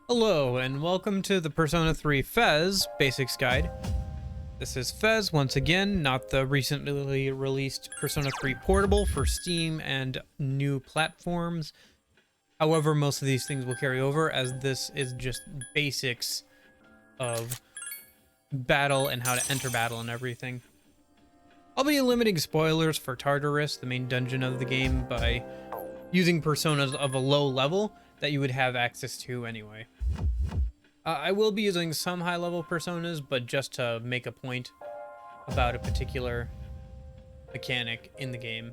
Hello, and welcome to the Persona 3 Fez Basics Guide. This is Fez once again, not the recently released Persona 3 Portable for Steam and new platforms. However, most of these things will carry over, as this is just basics of battle and how to enter battle and everything. I'll be limiting spoilers for Tartarus, the main dungeon of the game, by using personas of a low level that you would have access to anyway. I will be using some high-level personas, but just to make a point about a particular mechanic in the game.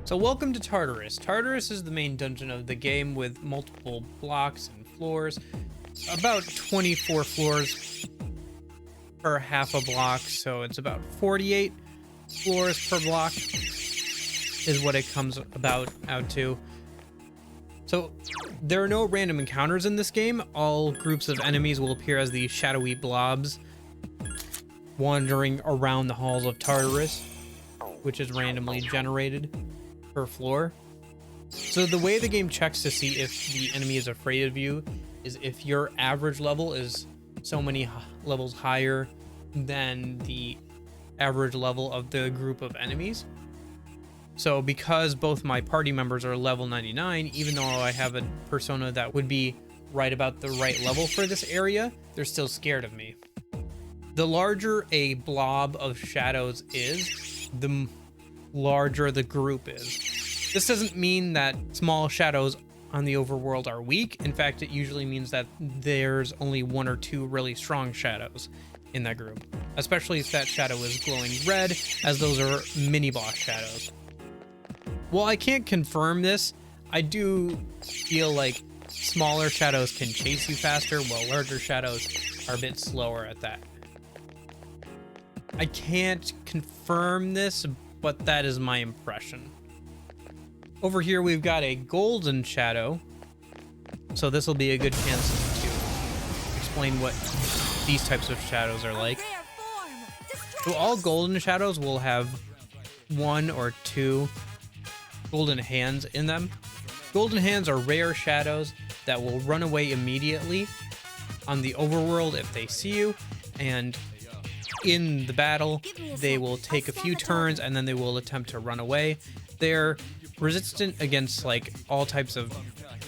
So welcome to Tartarus. Tartarus is the main dungeon of the game with multiple blocks and floors. About 24 floors per half a block, so it's about 48 floors per block is what it comes out to. So there are no random encounters in this game. All groups of enemies will appear as these shadowy blobs wandering around the halls of Tartarus, which is randomly generated per floor. So the way the game checks to see if the enemy is afraid of you is if your average level is so many levels higher than the average level of the group of enemies. So because both my party members are level 99, even though I have a persona that would be right about the right level for this area, they're still scared of me. The larger a blob of shadows is, the larger the group is. This doesn't mean that small shadows on the overworld are weak. In fact, it usually means that there's only one or two really strong shadows in that group, especially if that shadow is glowing red, as those are mini boss shadows. While I can't confirm this, I do feel like smaller shadows can chase you faster, while larger shadows are a bit slower at that. I can't confirm this, but that is my impression. Over here we've got a golden shadow, so this will be a good chance to explain what these types of shadows are like. So all golden shadows will have one or two golden hands in them. Golden hands are rare shadows that will run away immediately on the overworld if they see you, and in the battle they will take a few turns and then they will attempt to run away. They're resistant against like all types of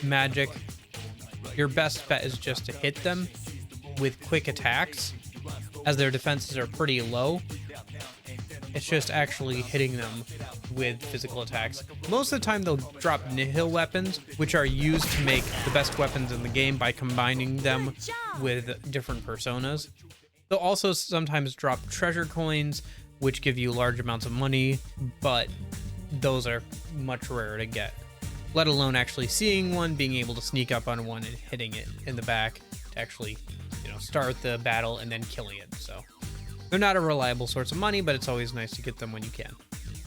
magic. Your best bet is just to hit them with quick attacks, as their defenses are pretty low. It's just actually hitting them with physical attacks. Most of the time they'll drop nihil weapons, which are used to make the best weapons in the game by combining them with different personas. They'll also sometimes drop treasure coins, which give you large amounts of money, but those are much rarer to get. Let alone actually seeing one, being able to sneak up on one and hitting it in the back to actually, start the battle and then killing it. So they're not a reliable source of money, but it's always nice to get them when you can.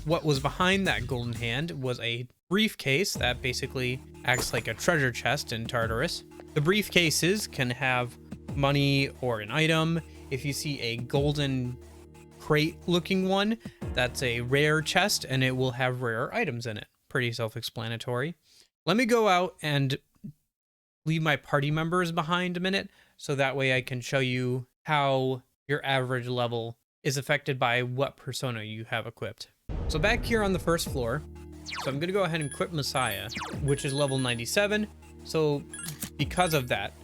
What was behind that golden hand was a briefcase that basically acts like a treasure chest in Tartarus. The briefcases can have money or an item. If you see a golden crate looking one, that's a rare chest and it will have rare items in it. Pretty self-explanatory. Let me go out and leave my party members behind a minute, so that way I can show you how your average level is affected by what persona you have equipped. So back here on the first floor, so I'm gonna go ahead and equip Messiah, which is level 97. So because of that,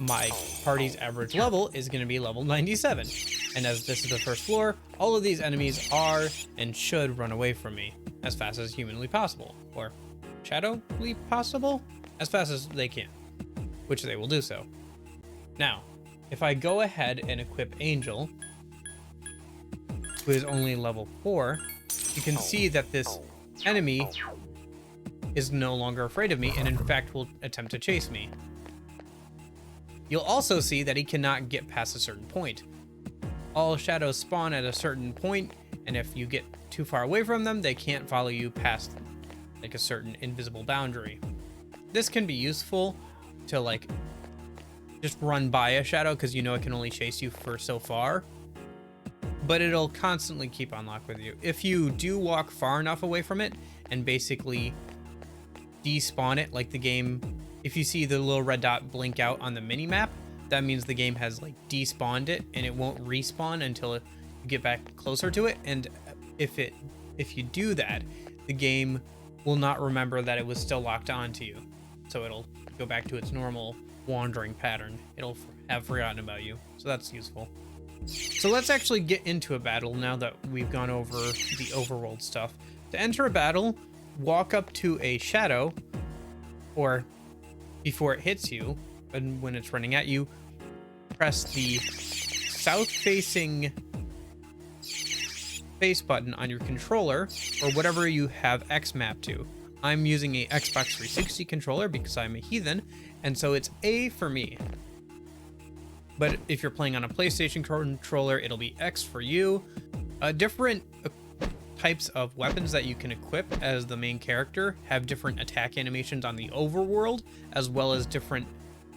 my party's average level is gonna be level 97. And as this is the first floor, all of these enemies are and should run away from me as fast as humanly possible, or shadowly possible, as fast as they can, which they will do so. Now, if I go ahead and equip Angel, who is only level 4, you can see that this enemy is no longer afraid of me and in fact will attempt to chase me. You'll also see that he cannot get past a certain point. All shadows spawn at a certain point, and if you get too far away from them, they can't follow you past like a certain invisible boundary. This can be useful to like just run by a shadow, because it can only chase you for so far, but it'll constantly keep on lock with you. If you do walk far enough away from it and basically despawn it, like the game if you see the little red dot blink out on the mini map, that means the game has like despawned it and it won't respawn until you get back closer to it. And if you do that, the game will not remember that it was still locked onto you, so it'll go back to its normal wandering pattern. It'll have forgotten about you, so that's useful. So let's actually get into a battle now that we've gone over the overworld stuff. To enter a battle, walk up to a shadow, or before it hits you, and when it's running at you, press the south-facing face button on your controller, or whatever you have X mapped to. I'm using a Xbox 360 controller because I'm a heathen, and so it's A for me. But if you're playing on a PlayStation controller, it'll be X for you. Different types of weapons that you can equip as the main character have different attack animations on the overworld, as well as different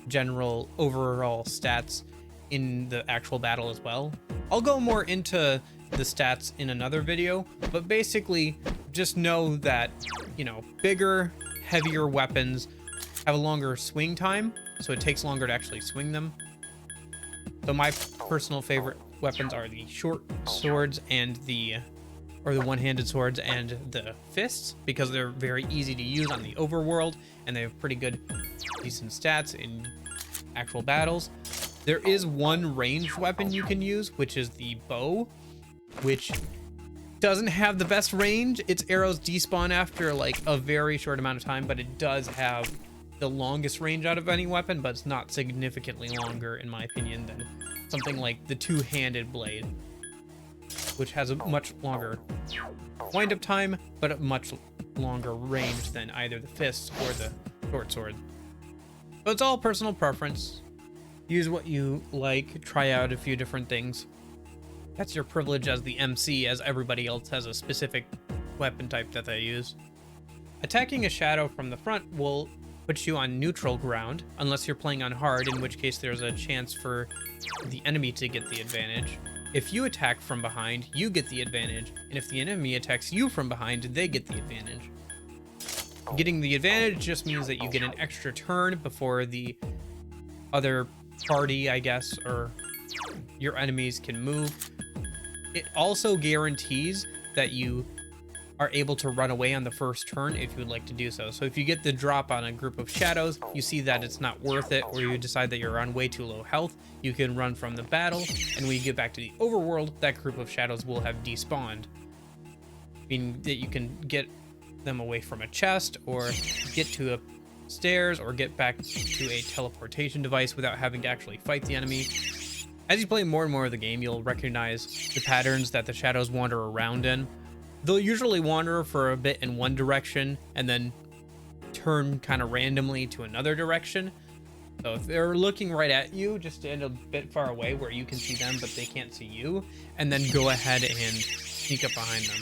general overall stats in the actual battle as well. I'll go more into the stats in another video, but basically just know that, you know, bigger, heavier weapons have a longer swing time, so it takes longer to actually swing them. So my personal favorite weapons are the short swords and the one-handed swords and the fists, because they're very easy to use on the overworld and they have pretty good, decent stats in actual battles. There is one ranged weapon you can use, which is the bow, which doesn't have the best range. Its arrows despawn after like a very short amount of time, but it does have the longest range out of any weapon, but it's not significantly longer, in my opinion, than something like the two-handed blade, which has a much longer wind-up time, but a much longer range than either the fists or the short sword. So it's all personal preference. Use what you like, try out a few different things. That's your privilege as the MC, as everybody else has a specific weapon type that they use. Attacking a shadow from the front will put you on neutral ground, unless you're playing on hard, in which case there's a chance for the enemy to get the advantage. If you attack from behind, you get the advantage, and if the enemy attacks you from behind, they get the advantage. Getting the advantage just means that you get an extra turn before the other party, I guess, or your enemies can move. It also guarantees that you are able to run away on the first turn if you would like to do so. So if you get the drop on a group of shadows, you see that it's not worth it, or you decide that you're on way too low health, you can run from the battle, and when you get back to the overworld, that group of shadows will have despawned, meaning that you can get them away from a chest, or get to a stairs, or get back to a teleportation device without having to actually fight the enemy. As you play more and more of the game, you'll recognize the patterns that the shadows wander around in. They'll usually wander for a bit in one direction and then turn kind of randomly to another direction. So if they're looking right at you, just stand a bit far away where you can see them but they can't see you, and then go ahead and sneak up behind them.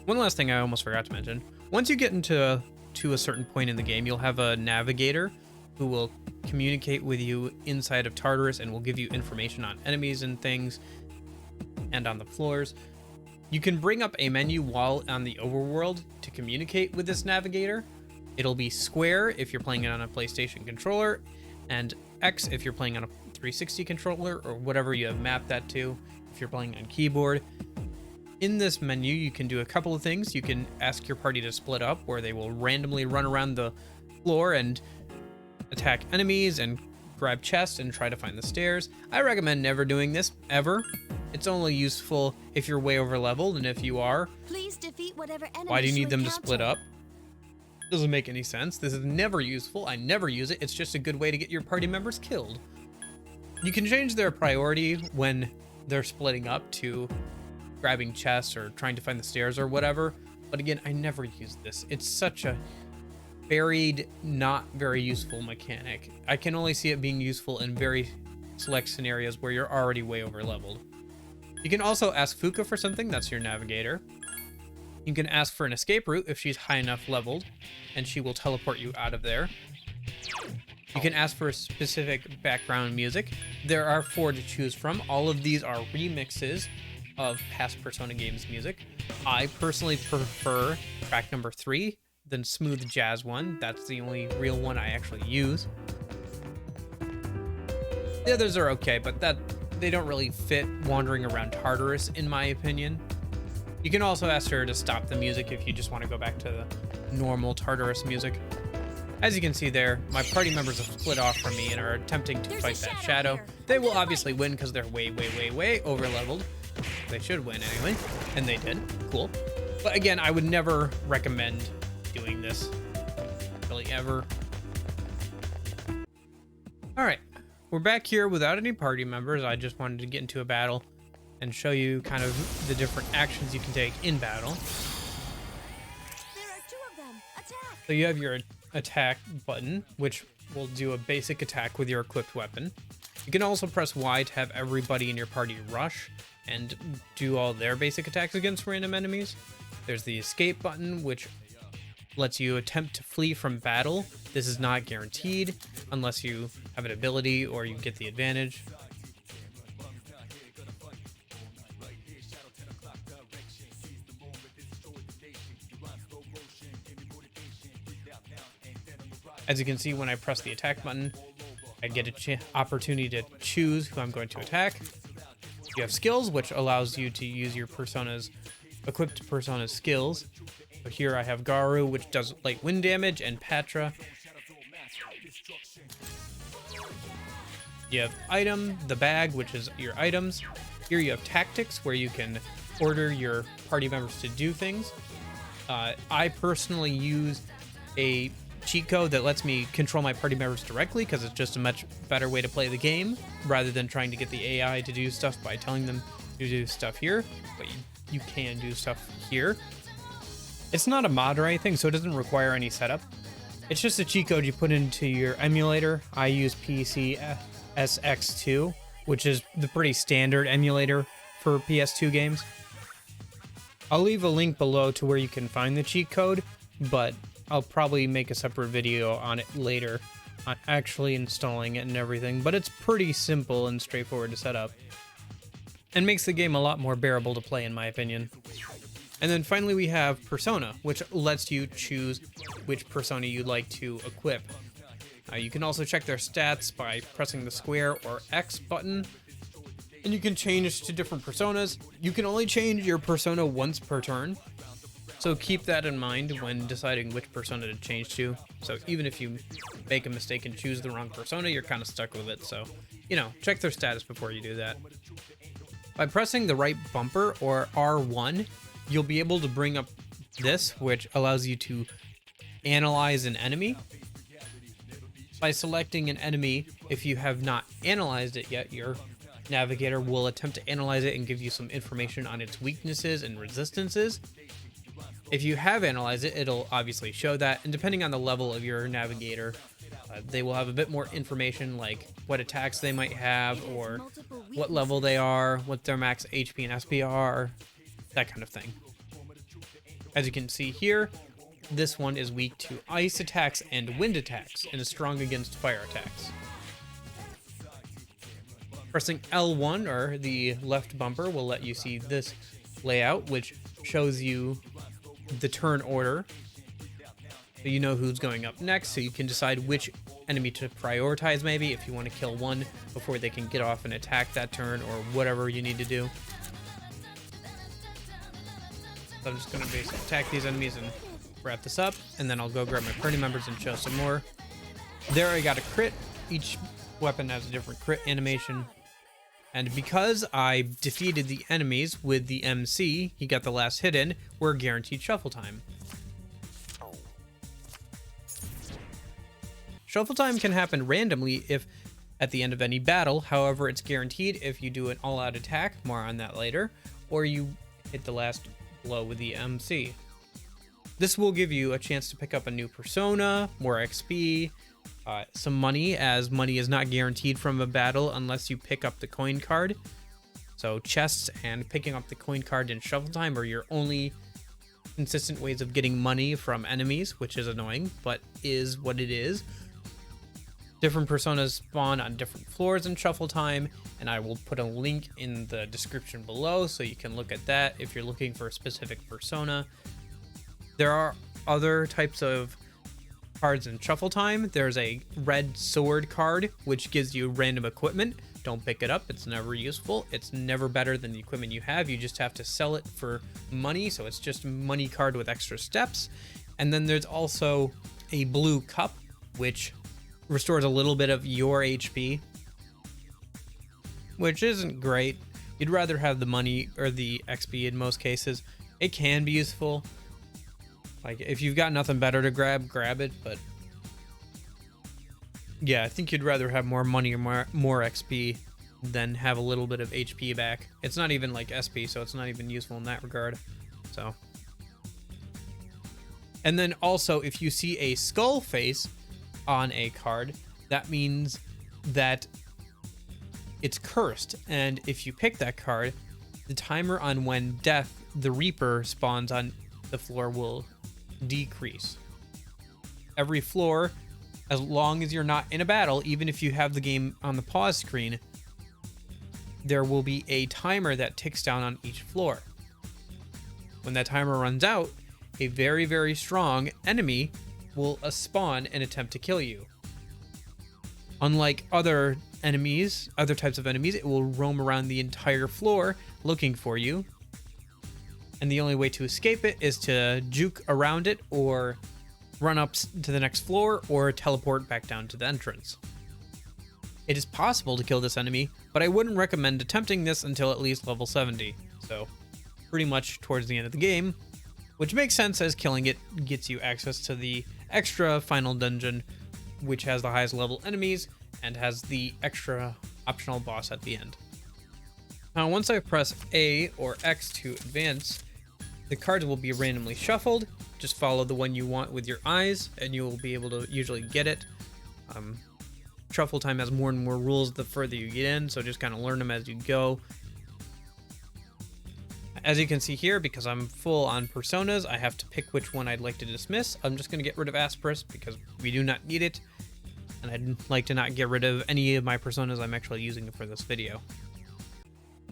One last thing I almost forgot to mention. Once you get to a certain point in the game, you'll have a navigator who will communicate with you inside of Tartarus and will give you information on enemies and things and on the floors. You can bring up a menu while on the overworld to communicate with this navigator. It'll be square if you're playing it on a PlayStation controller, and X if you're playing on a 360 controller, or whatever you have mapped that to if you're playing on keyboard. In this menu, you can do a couple of things. You can ask your party to split up, where they will randomly run around the floor and attack enemies and grab chests and try to find the stairs. I recommend never doing this, ever. It's only useful if you're way over leveled, and if you are, please defeat whatever enemies why do you need them to encounter. split up? Doesn't make any sense. This is never useful. I never use it. It's just a good way to get your party members killed. You can change their priority when they're splitting up to grabbing chests or trying to find the stairs or whatever. But again, I never use this. It's such a buried, not very useful mechanic. I can only see it being useful in very select scenarios where you're already way over leveled. You can also ask Fuka for something. That's your navigator. You can ask for an escape route if she's high enough leveled, and she will teleport you out of there. You can ask for a specific background music. There are 4 to choose from. All of these are remixes of past Persona games music. I personally prefer track number 3, the smooth jazz one. That's the only real one I actually use. The others are okay, but they don't really fit wandering around Tartarus, in my opinion. You can also ask her to stop the music if you just want to go back to the normal Tartarus music. As you can see there, my party members have split off from me and are attempting to fight that shadow. They will obviously win because they're way over leveled. They should win anyway, and they did. Cool. But again, I would never recommend doing this, really ever. Alright, we're back here without any party members. I just wanted to get into a battle and show you kind of the different actions you can take in battle. There are 2 of them. Attack! So you have your attack button, which will do a basic attack with your equipped weapon. You can also press Y to have everybody in your party rush and do all their basic attacks against random enemies. There's the escape button, which lets you attempt to flee from battle. This is not guaranteed unless you have an ability or you get the advantage. As you can see, when I press the attack button, I get an opportunity to choose who I'm going to attack. You have skills, which allows you to use your equipped persona's skills. So here I have Garu, which does light wind damage, and Patra. You have item, the bag, which is your items. Here you have tactics, where you can order your party members to do things. I personally use a cheat code that lets me control my party members directly because it's just a much better way to play the game rather than trying to get the AI to do stuff by telling them to do stuff here. But you can do stuff here. It's not a mod or anything, so it doesn't require any setup. It's just a cheat code you put into your emulator. I use PCSX2, which is the pretty standard emulator for PS2 games. I'll leave a link below to where you can find the cheat code, but I'll probably make a separate video on it later on actually installing it and everything, but it's pretty simple and straightforward to set up and makes the game a lot more bearable to play, in my opinion. And then finally we have Persona, which lets you choose which persona you'd like to equip. You can also check their stats by pressing the square or X button, and you can change to different personas. You can only change your persona once per turn, so keep that in mind when deciding which persona to change to. So even if you make a mistake and choose the wrong persona, you're kind of stuck with it. So, check their status before you do that. By pressing the right bumper or R1, you'll be able to bring up this, which allows you to analyze an enemy. By selecting an enemy, if you have not analyzed it yet, your navigator will attempt to analyze it and give you some information on its weaknesses and resistances. If you have analyzed it, it'll obviously show that, and depending on the level of your navigator, they will have a bit more information, like what attacks they might have, or what level they are, what their max HP and SP are, that kind of thing. As you can see here, this one is weak to ice attacks and wind attacks, and is strong against fire attacks. Pressing L1, or the left bumper, will let you see this layout, which shows you the turn order, so you know who's going up next, so you can decide which enemy to prioritize, maybe if you want to kill one before they can get off and attack that turn, or whatever you need to do. So I'm just going to basically attack these enemies and wrap this up, and then I'll go grab my party members and show some more. There I got a crit. Each weapon has a different crit animation. And because I defeated the enemies with the MC, he got the last hit in, we're guaranteed shuffle time. Shuffle time can happen randomly if at the end of any battle, however it's guaranteed if you do an all-out attack, more on that later, or you hit the last blow with the MC. This will give you a chance to pick up a new persona, more XP, some money, as money is not guaranteed from a battle unless you pick up the coin card. So chests and picking up the coin card in shuffle time are your only consistent ways of getting money from enemies, which is annoying, but is what it is. Different personas spawn on different floors in shuffle time, and I will put a link in the description below so you can look at that if you're looking for a specific persona. There are other types of cards in Shuffle Time. There's a red sword card, which gives you random equipment. Don't pick it up. It's never useful. It's never better than the equipment you have. You just have to sell it for money. So it's just a money card with extra steps. And then there's also a blue cup, which restores a little bit of your HP, which isn't great. You'd rather have the money or the XP in most cases. It can be useful. Like, if you've got nothing better to grab it, but yeah, I think you'd rather have more money or more XP than have a little bit of HP back. It's not even like SP, so it's not even useful in that regard. So, and then also, if you see a skull face on a card, that means that it's cursed, and if you pick that card, the timer on when Death the Reaper spawns on the floor will decrease. Every floor, as long as you're not in a battle, even if you have the game on the pause screen, there will be a timer that ticks down on each floor. When that timer runs out, a very, very strong enemy will spawn and attempt to kill you. Unlike other enemies, other types of enemies, it will roam around the entire floor looking for you. And the only way to escape it is to juke around it or run up to the next floor or teleport back down to the entrance. It is possible to kill this enemy, but I wouldn't recommend attempting this until at least level 70. So pretty much towards the end of the game, which makes sense as killing it gets you access to the extra final dungeon, which has the highest level enemies and has the extra optional boss at the end. Now, once I press A or X to advance, the cards will be randomly shuffled. Just follow the one you want with your eyes, and you will be able to usually get it. Shuffle Time has more and more rules the further you get in, so just kind of learn them as you go. As you can see here, because I'm full on personas, I have to pick which one I'd like to dismiss. I'm just going to get rid of Asperus because we do not need it, and I'd like to not get rid of any of my personas I'm actually using for this video.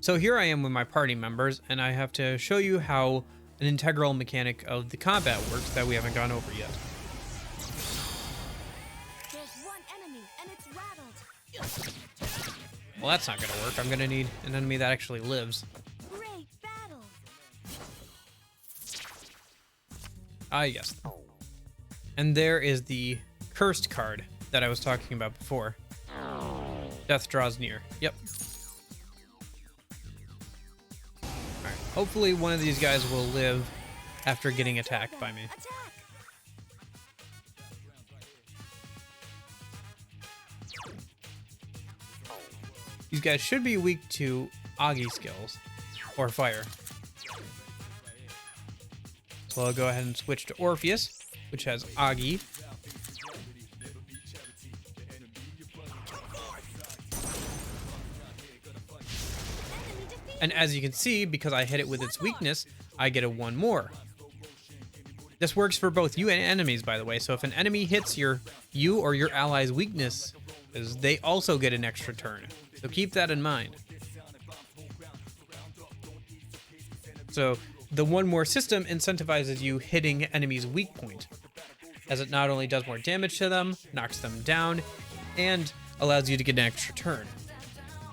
So here I am with my party members, and I have to show you how an integral mechanic of the combat works that we haven't gone over yet. There's one enemy, and it's rattled. Well, that's not going to work. I'm going to need an enemy that actually lives. Great battle. Ah, yes. And there is the cursed card that I was talking about before. Death draws near. Yep. Alright. Hopefully one of these guys will live after getting attacked by me. Attack. These guys should be weak to Augie skills or fire. So I'll go ahead and switch to Orpheus, which has Augie. And as you can see, because I hit it with its weakness, I get a 1 more. This works for both you and enemies, by the way. So if an enemy hits you or your ally's weakness, they also get an extra turn. So keep that in mind. So the 1 more system incentivizes you hitting enemies' weak point, as it not only does more damage to them, knocks them down, and allows you to get an extra turn.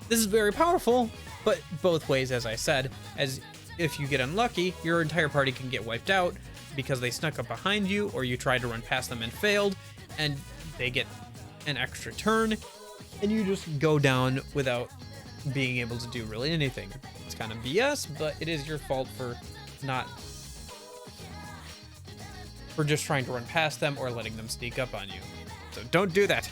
This is very powerful, but both ways, as I said, as if you get unlucky, your entire party can get wiped out because they snuck up behind you, or you tried to run past them and failed, and they get an extra turn, and you just go down without being able to do really anything. It's kind of BS, but it is your fault for just trying to run past them or letting them sneak up on you. So don't do that.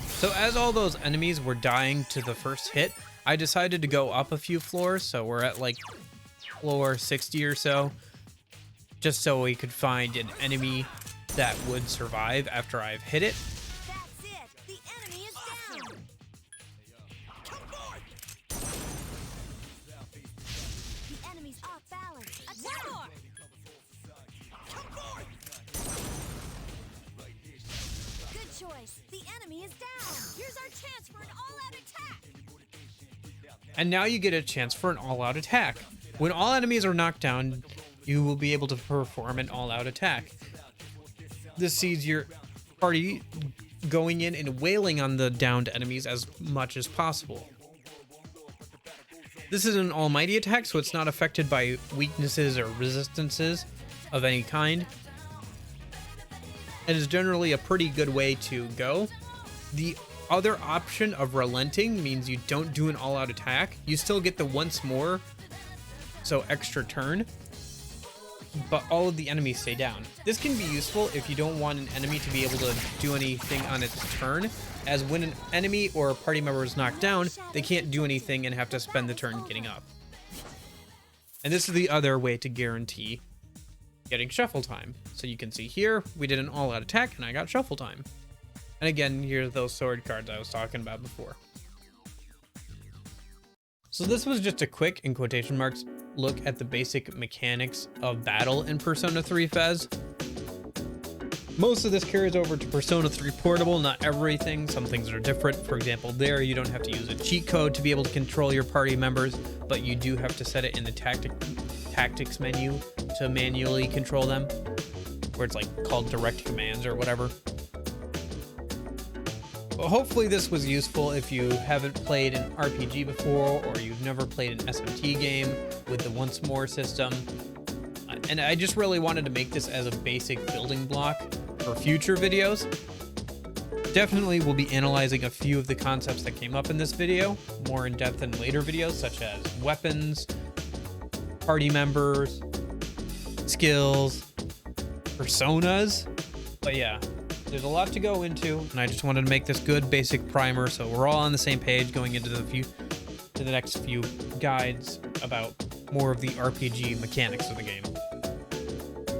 So as all those enemies were dying to the first hit, I decided to go up a few floors, so we're at like floor 60 or so, just so we could find an enemy that would survive after I've hit it. That's it. The enemy is down. The enemy's off balance. Attack. Good choice. The enemy is down. Here's our chance for an all-out attack. And now you get a chance for an all-out attack. When all enemies are knocked down, you will be able to perform an all-out attack. This sees your party going in and wailing on the downed enemies as much as possible. This is an almighty attack, so it's not affected by weaknesses or resistances of any kind. It is generally a pretty good way to go. The other option of relenting means you don't do an all-out attack. You still get the once more, so extra turn, but all of the enemies stay down. This can be useful if you don't want an enemy to be able to do anything on its turn, as when an enemy or a party member is knocked down, they can't do anything and have to spend the turn getting up. And this is the other way to guarantee getting shuffle time. So you can see here, we did an all-out attack and I got shuffle time. And again, here's those sword cards I was talking about before. So this was just a quick, in quotation marks, look at the basic mechanics of battle in Persona 3 Fez. Most of this carries over to Persona 3 Portable, not everything. Some things are different. For example, there you don't have to use a cheat code to be able to control your party members, but you do have to set it in the tactics menu to manually control them, where it's like called direct commands or whatever. Well, hopefully this was useful if you haven't played an RPG before, or you've never played an SMT game with the once more system. And I just really wanted to make this as a basic building block for future videos. Definitely will be analyzing a few of the concepts that came up in this video, more in depth in later videos, such as weapons, party members, skills, personas. But yeah, there's a lot to go into, and I just wanted to make this good basic primer so we're all on the same page going into the next few guides about more of the RPG mechanics of the game.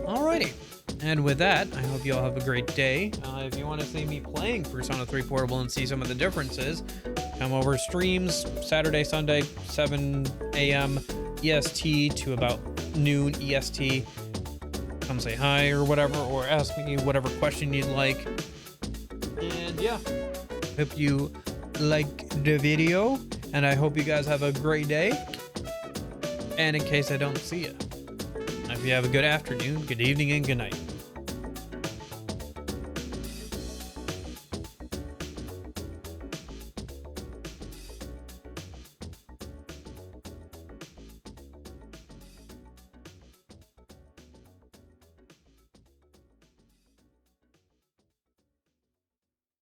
Alrighty, and with that, I hope you all have a great day. If you want to see me playing Persona 3 Portable and see some of the differences, come over streams Saturday, Sunday, 7 a.m. EST to about noon EST. Come say hi or whatever, or ask me whatever question you'd like. And yeah, hope you like the video, and I hope you guys have a great day. And in case I don't see you, if you have a good afternoon, good evening, and good night.